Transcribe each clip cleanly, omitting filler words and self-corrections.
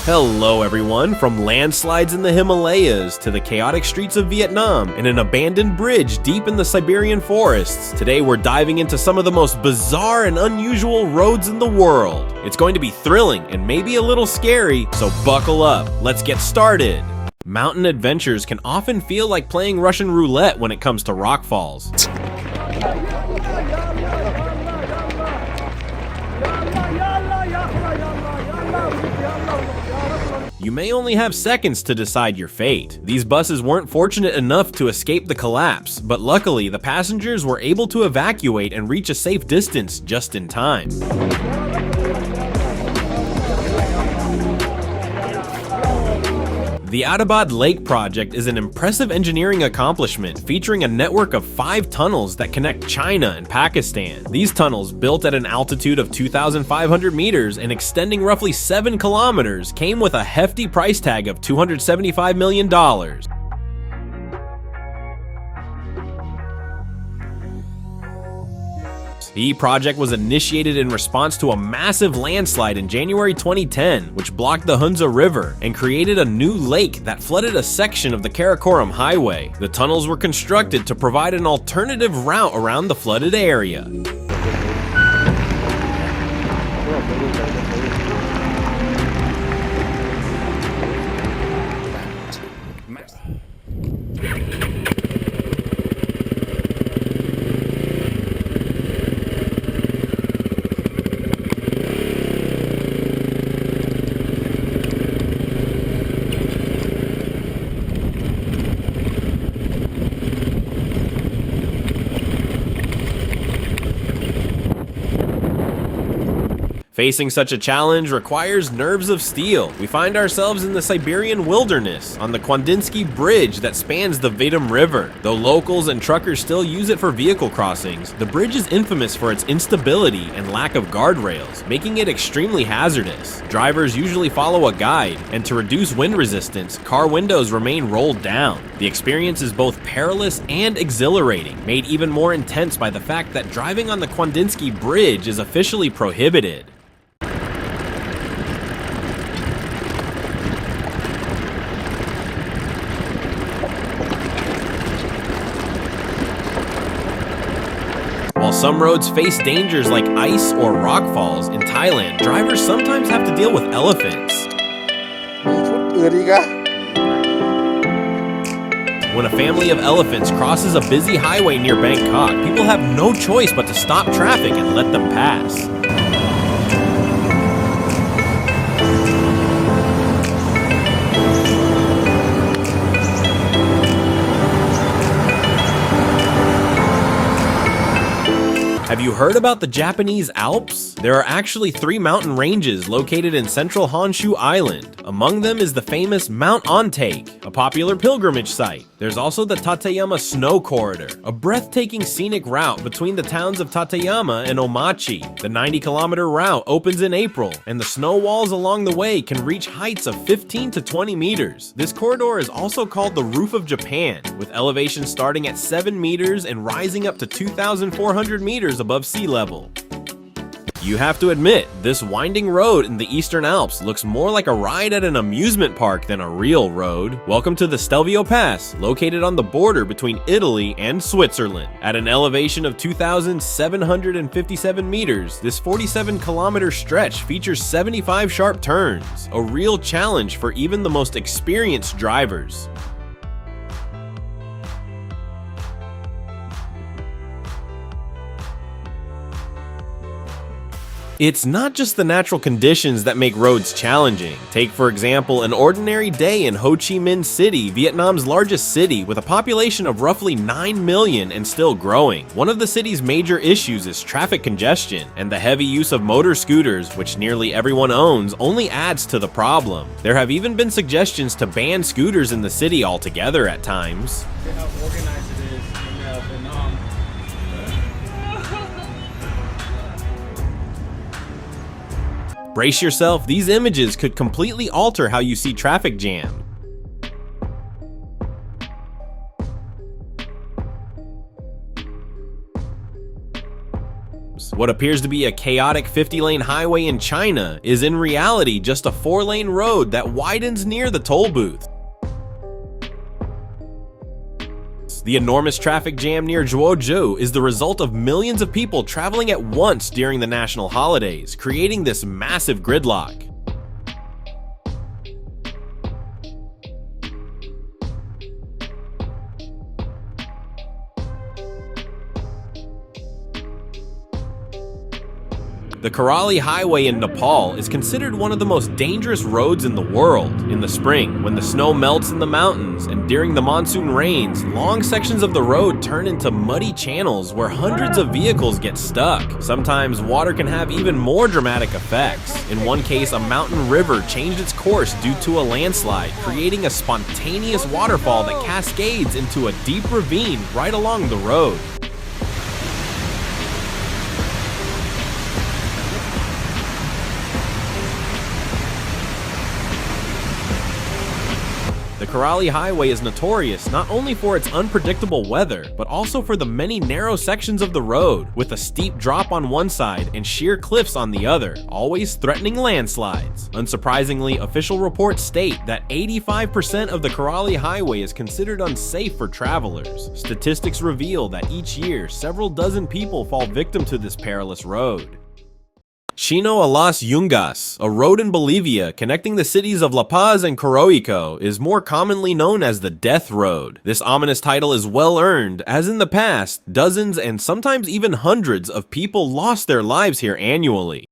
Hello everyone, from landslides in the Himalayas to the chaotic streets of Vietnam and an abandoned bridge deep in the Siberian forests. Today we're diving into some of the most bizarre and unusual roads in the world. It's going to be thrilling and maybe a little scary, so buckle up, let's get started. Mountain adventures can often feel like playing Russian roulette when it comes to rock falls. You may only have seconds to decide your fate. These buses weren't fortunate enough to escape the collapse, but luckily the passengers were able to evacuate and reach a safe distance just in time. The Atabad Lake project is an impressive engineering accomplishment featuring a network of 5 tunnels that connect China and Pakistan. These tunnels, built at an altitude of 2,500 meters and extending roughly 7 kilometers, came with a hefty price tag of $275 million. The project was initiated in response to a massive landslide in January 2010, which blocked the Hunza River and created a new lake that flooded a section of the Karakoram Highway. The tunnels were constructed to provide an alternative route around the flooded area. Facing such a challenge requires nerves of steel. We find ourselves in the Siberian wilderness, on the Kwandinsky Bridge that spans the Vidym River. Though locals and truckers still use it for vehicle crossings, the bridge is infamous for its instability and lack of guardrails, making it extremely hazardous. Drivers usually follow a guide, and to reduce wind resistance, car windows remain rolled down. The experience is both perilous and exhilarating, made even more intense by the fact that driving on the Kwandinsky Bridge is officially prohibited. While some roads face dangers like ice or rock falls, in Thailand, drivers sometimes have to deal with elephants. When a family of elephants crosses a busy highway near Bangkok, people have no choice but to stop traffic and let them pass. Have you heard about the Japanese Alps? There are actually 3 mountain ranges located in central Honshu Island. Among them is the famous Mount Ontake, a popular pilgrimage site. There's also the Tateyama Snow Corridor, a breathtaking scenic route between the towns of Tateyama and Omachi. The 90-kilometer route opens in April, and the snow walls along the way can reach heights of 15 to 20 meters. This corridor is also called the Roof of Japan, with elevation starting at 7 meters and rising up to 2,400 meters above sea level. You have to admit, this winding road in the Eastern Alps looks more like a ride at an amusement park than a real road. Welcome to the Stelvio Pass, located on the border between Italy and Switzerland. At an elevation of 2,757 meters, this 47-kilometer stretch features 75 sharp turns, a real challenge for even the most experienced drivers. It's not just the natural conditions that make roads challenging. Take, for example, an ordinary day in Ho Chi Minh City, Vietnam's largest city, with a population of roughly 9 million and still growing. One of the city's major issues is traffic congestion, and the heavy use of motor scooters, which nearly everyone owns, only adds to the problem. There have even been suggestions to ban scooters in the city altogether at times. Look how organized it is in Vietnam. Brace yourself, these images could completely alter how you see traffic jam. What appears to be a chaotic 50-lane highway in China is in reality just a 4-lane road that widens near the toll booth. The enormous traffic jam near Zhuozhou is the result of millions of people traveling at once during the national holidays, creating this massive gridlock. The Karali Highway in Nepal is considered one of the most dangerous roads in the world. In the spring, when the snow melts in the mountains, and during the monsoon rains, long sections of the road turn into muddy channels where hundreds of vehicles get stuck. Sometimes water can have even more dramatic effects. In one case, a mountain river changed its course due to a landslide, creating a spontaneous waterfall that cascades into a deep ravine right along the road. The Karali Highway is notorious not only for its unpredictable weather, but also for the many narrow sections of the road, with a steep drop on one side and sheer cliffs on the other, always threatening landslides. Unsurprisingly, official reports state that 85% of the Karali Highway is considered unsafe for travelers. Statistics reveal that each year, several dozen people fall victim to this perilous road. Chino a las Yungas, a road in Bolivia connecting the cities of La Paz and Coroico, is more commonly known as the Death Road. This ominous title is well earned, as in the past, dozens and sometimes even hundreds of people lost their lives here annually.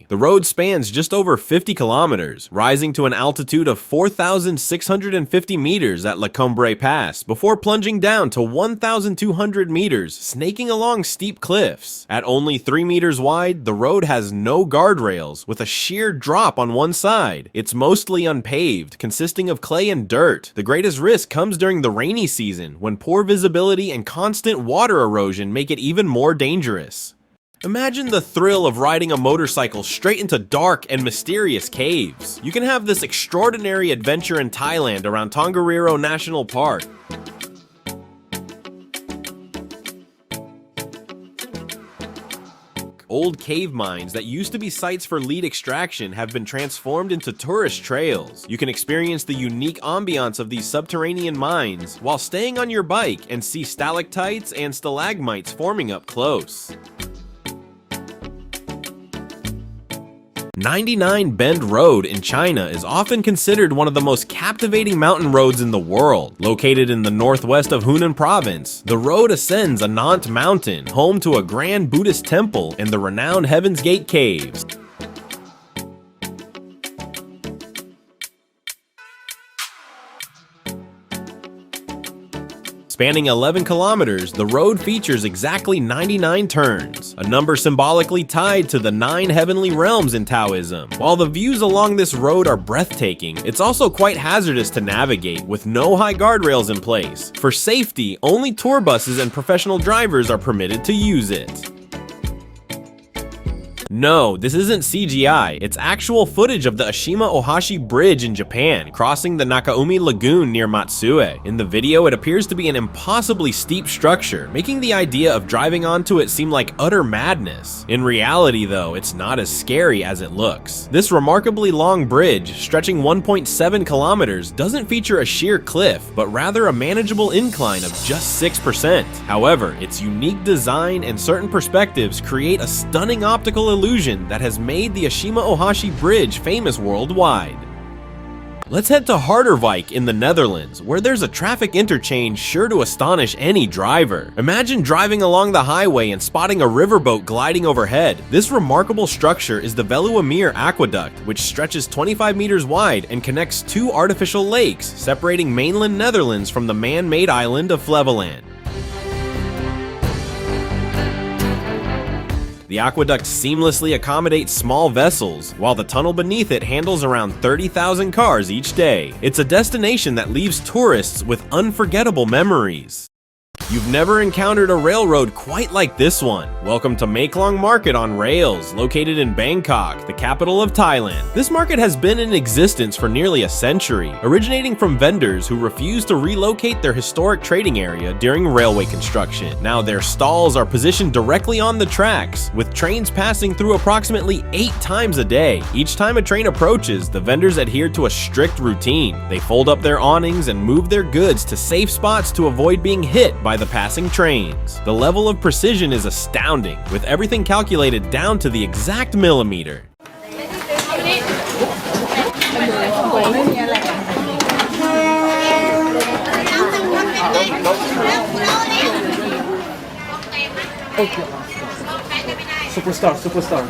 The road spans just over 50 kilometers, rising to an altitude of 4,650 meters at La Combre Pass, before plunging down to 1,200 meters, snaking along steep cliffs. At only 3 meters wide, the road has no guardrails, with a sheer drop on one side. It's mostly unpaved, consisting of clay and dirt. The greatest risk comes during the rainy season, when poor visibility and constant water erosion make it even more dangerous. Imagine the thrill of riding a motorcycle straight into dark and mysterious caves. You can have this extraordinary adventure in Thailand around Tongariro National Park. Old cave mines that used to be sites for lead extraction have been transformed into tourist trails. You can experience the unique ambiance of these subterranean mines while staying on your bike and see stalactites and stalagmites forming up close. 99 Bend Road in China is often considered one of the most captivating mountain roads in the world. Located in the northwest of Hunan province, the road ascends Anant Mountain, home to a grand Buddhist temple and the renowned Heaven's Gate Caves. Spanning 11 kilometers, the road features exactly 99 turns, a number symbolically tied to the 9 heavenly realms in Taoism. While the views along this road are breathtaking, it's also quite hazardous to navigate, with no high guardrails in place. For safety, only tour buses and professional drivers are permitted to use it. No, this isn't CGI, it's actual footage of the Ashima Ohashi Bridge in Japan, crossing the Nakaumi Lagoon near Matsue. In the video, it appears to be an impossibly steep structure, making the idea of driving onto it seem like utter madness. In reality though, it's not as scary as it looks. This remarkably long bridge, stretching 1.7 kilometers, doesn't feature a sheer cliff, but rather a manageable incline of just 6%. However, its unique design and certain perspectives create a stunning optical illusion that has made the Ashima Ohashi Bridge famous worldwide. Let's head to Harderwijk in the Netherlands, where there's a traffic interchange sure to astonish any driver. Imagine driving along the highway and spotting a riverboat gliding overhead. This remarkable structure is the Veluwemeer Aqueduct, which stretches 25 meters wide and connects 2 artificial lakes, separating mainland Netherlands from the man-made island of Flevoland. The aqueduct seamlessly accommodates small vessels, while the tunnel beneath it handles around 30,000 cars each day. It's a destination that leaves tourists with unforgettable memories. You've never encountered a railroad quite like this one. Welcome to Maeklong Market on Rails, located in Bangkok, the capital of Thailand. This market has been in existence for nearly a century, originating from vendors who refused to relocate their historic trading area during railway construction. Now their stalls are positioned directly on the tracks, with trains passing through approximately 8 times a day. Each time a train approaches, the vendors adhere to a strict routine. They fold up their awnings and move their goods to safe spots to avoid being hit by the passing trains. The level of precision is astounding, with everything calculated down to the exact millimeter. Superstar.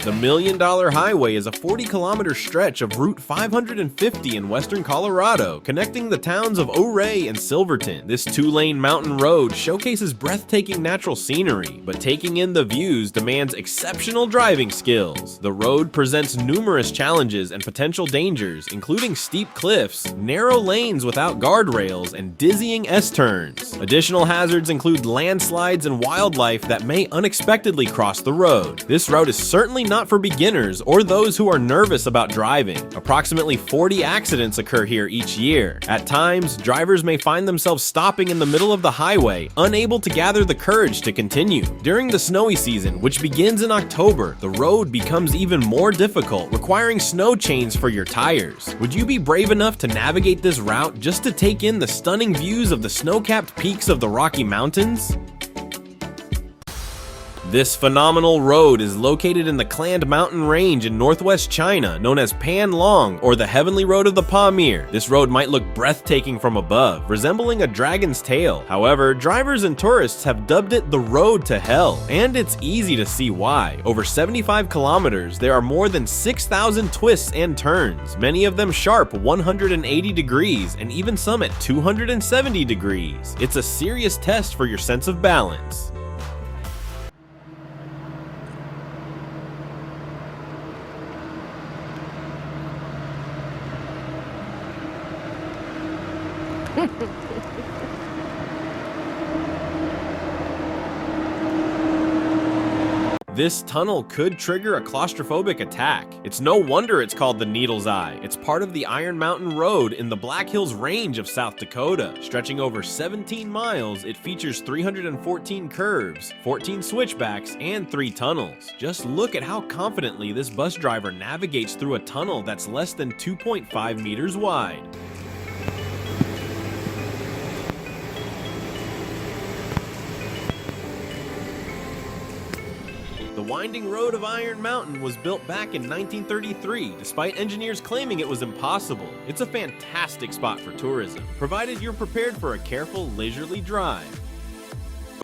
The Million Dollar Highway is a 40-kilometer stretch of Route 550 in western Colorado, connecting the towns of Ouray and Silverton. This 2-lane mountain road showcases breathtaking natural scenery, but taking in the views demands exceptional driving skills. The road presents numerous challenges and potential dangers, including steep cliffs, narrow lanes without guardrails, and dizzying S-turns. Additional hazards include landslides and wildlife that may unexpectedly cross the road. This route is certainly not for beginners or those who are nervous about driving. Approximately 40 accidents occur here each year. At times, drivers may find themselves stopping in the middle of the highway, unable to gather the courage to continue. During the snowy season, which begins in October, the road becomes even more difficult, requiring snow chains for your tires. Would you be brave enough to navigate this route just to take in the stunning views of the snow-capped peaks of the Rocky Mountains? This phenomenal road is located in the Cland Mountain Range in northwest China, known as Pan Long, or the Heavenly Road of the Pamir. This road might look breathtaking from above, resembling a dragon's tail. However, drivers and tourists have dubbed it the Road to Hell, and it's easy to see why. Over 75 kilometers, there are more than 6,000 twists and turns, many of them sharp 180 degrees, and even some at 270 degrees. It's a serious test for your sense of balance. This tunnel could trigger a claustrophobic attack. It's no wonder it's called the Needle's Eye. It's part of the Iron Mountain Road in the Black Hills Range of South Dakota. Stretching over 17 miles, it features 314 curves, 14 switchbacks, and 3 tunnels. Just look at how confidently this bus driver navigates through a tunnel that's less than 2.5 meters wide. The winding road of Iron Mountain was built back in 1933, despite engineers claiming it was impossible. It's a fantastic spot for tourism, provided you're prepared for a careful, leisurely drive.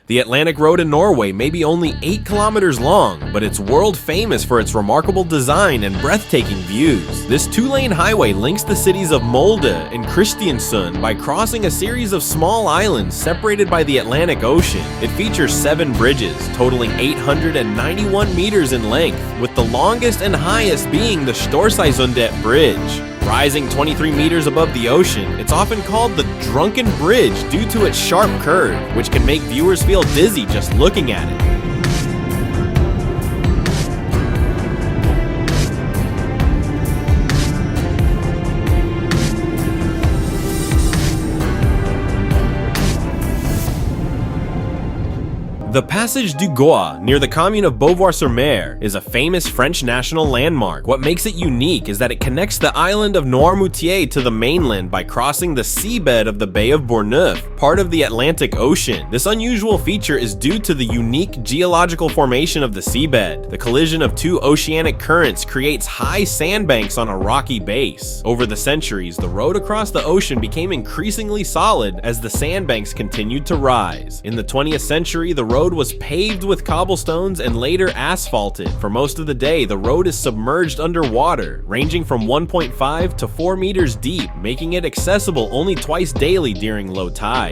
The Atlantic Road in Norway may be only 8 kilometers long, but it's world famous for its remarkable design and breathtaking views. This 2-lane highway links the cities of Molde and Kristiansund by crossing a series of small islands separated by the Atlantic Ocean. It features 7 bridges, totaling 891 meters in length, with the longest and highest being the Storseisundet Bridge. Rising 23 meters above the ocean, it's often called the Drunken Bridge due to its sharp curve, which can make viewers feel dizzy just looking at it. The Passage du Gois, near the commune of Beauvoir-sur-Mer, is a famous French national landmark. What makes it unique is that it connects the island of Noirmoutier to the mainland by crossing the seabed of the Bay of Bourgneuf. part of the Atlantic Ocean. This unusual feature is due to the unique geological formation of the seabed. The collision of two oceanic currents creates high sandbanks on a rocky base. Over the centuries, the road across the ocean became increasingly solid as the sandbanks continued to rise. In the 20th century, the road was paved with cobblestones and later asphalted. For most of the day, the road is submerged underwater, ranging from 1.5 to 4 meters deep, making it accessible only twice daily during low tide.